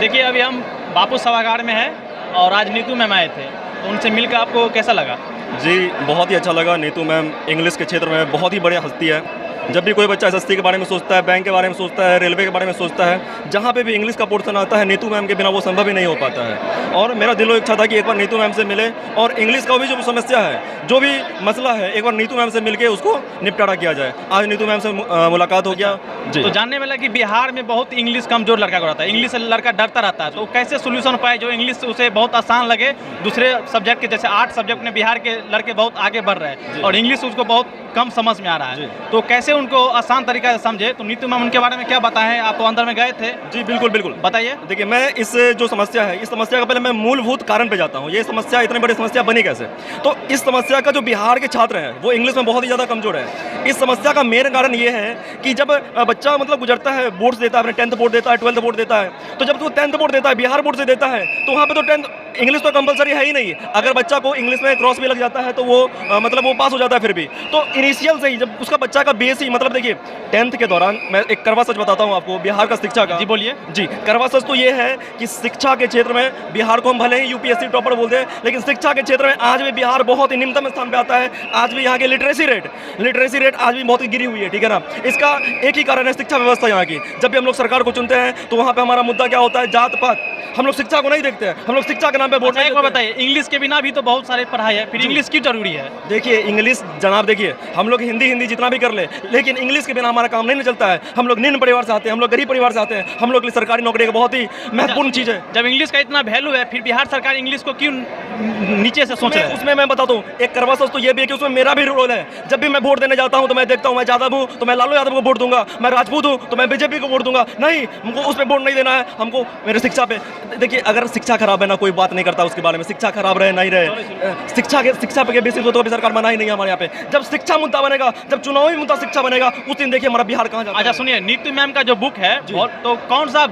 देखिए अभी हम बापू सभागार में हैं और आज नीतू मैम आए थे, तो उनसे मिलकर आपको कैसा लगा? जी, बहुत ही अच्छा लगा। नीतू मैम इंग्लिश के क्षेत्र में बहुत ही बढ़िया हस्ती है। जब भी कोई बच्चा एसएससी के बारे में सोचता है, बैंक के बारे में सोचता है, रेलवे के बारे में सोचता है, जहाँ पे भी इंग्लिश का पोर्शन आता है, नीतू मैम के बिना वो संभव ही नहीं हो पाता है। और मेरा दिलो इच्छा था कि एक बार नीतू मैम से मिले और इंग्लिश का भी जो समस्या है, जो भी मसला है, एक बार नीतू मैम से मिलके उसको निपटारा किया जाए। आज नीतू मैम से मुलाकात हो गया। जी, तो जानने में लगा कि बिहार में बहुत इंग्लिश कमजोर लड़का को रहता है, इंग्लिश से लड़का डरता रहता है, तो कैसे सोल्यूशन पाए जो इंग्लिश उसे बहुत आसान लगे? दूसरे सब्जेक्ट के जैसे 8 सब्जेक्ट में बिहार के लड़के बहुत आगे बढ़ रहे हैं और इंग्लिश उसको बहुत कम समझ में आ रहा है, तो कैसे उनको आसान तरीका से समझे? तो नीतू मैम उनके बारे में क्या बताएं? आप तो अंदर में गए थे। जी, बिल्कुल बिल्कुल बताइए। देखिए, मैं इस जो समस्या है, इस समस्या का पहले मैं मूलभूत कारण पे जाता हूँ। ये समस्या इतनी बड़ी समस्या बनी कैसे? तो इस समस्या का जो बिहार के छात्र हैं वो इंग्लिश में बहुत ही ज़्यादा कमजोर है। इस समस्या का मेन कारण ये है कि जब बच्चा मतलब गुजरता है, बोर्ड्स देता है, अपने 10th बोर्ड देता है, 12th बोर्ड देता है, तो जब वो 10th बोर्ड देता है, बिहार बोर्ड से देता है, तो वहाँ पे तो 10th इंग्लिश तो कंपलसरी है ही नहीं। अगर बच्चा को इंग्लिश में क्रॉस भी लग जाता है तो वो मतलब वो पास हो जाता है फिर भी। तो इनिशियल से ही जब उसका बच्चा का बेस ही मतलब देखिए 10th के दौरान मैं एक करवा सच बताता हूँ आपको बिहार का शिक्षा का। जी बोलिए। जी, करवा सच तो ये है कि शिक्षा के क्षेत्र में बिहार को हम भले ही यूपीएससी टॉपर बोलते हैं, लेकिन शिक्षा के क्षेत्र में आज भी बिहार बहुत ही निम्नतम स्थान पे आता है। आज भी यहाँ के लिटरेसी रेट आज भी बहुत ही गिरी हुई है, ठीक है ना। इसका एक ही कारण है शिक्षा व्यवस्था यहाँ की। जब भी हम लोग सरकार को चुनते हैं तो वहाँ पे हमारा मुद्दा क्या होता है? जात पात। हम लोग शिक्षा को नहीं देखते हैं, हम लोग शिक्षा के नाम पे वोट। एक बार बताइए, इंग्लिश के बिना भी तो बहुत सारे पढ़ाई है, फिर इंग्लिश क्यों जरूरी है? देखिए इंग्लिश जनाब, देखिए हम लोग हिंदी जितना भी कर ले, लेकिन इंग्लिश के बिना हमारा काम नहीं चलता है। हम लोग निम्न परिवार से आते हैं, हम लोग गरीब परिवार से आते हैं, हम लोग के लिए सरकारी नौकरी एक बहुत ही महत्वपूर्ण चीज़ है। जब इंग्लिश का इतना वैल्यू है, फिर बिहार सरकार इंग्लिश को क्यों नीचे से सोच रहे हैं? उसमें मैं बताता हूँ, एक करवा सच तो ये भी है कि उसमें मेरा भी रोल है। जब भी मैं वोट देने जाता हूँ तो मैं देखता हूँ, मैं यादव हूँ तो मैं लालू यादव को वोट दूंगा, मैं राजपूत हूँ तो मैं बीजेपी को वोट दूंगा। नहीं, हमको उस पर वोट नहीं देना है, हमको मेरे शिक्षा पे। देखिए अगर शिक्षा खराब है ना, कोई बात नहीं करता उसके बारे में, शिक्षा खराब रहे नहीं रहे, शिक्षा पे बेसिस तो अभी सरकार मना ही नहीं है हमारे यहाँ पे। जब शिक्षा मुद्दा बनेगा, जब चुनावी मुद्दा शिक्षा बनेगा, उस दिन देखिए हमारा बिहार कहाँ जाता है। अच्छा सुनिए, नीतू मैम का जो बुक है, तो कौन सा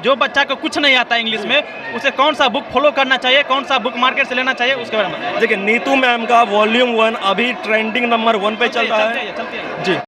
जो बच्चा को कुछ नहीं आता इंग्लिश में, उसे कौन सा बुक फॉलो करना चाहिए, कौन सा बुक मार्केट से लेना चाहिए, उसके बारे में बताइए। देखिए नीतू मैम का वॉल्यूम 1 अभी ट्रेंडिंग नंबर 1 पे चल रहा है। चलती है। जी।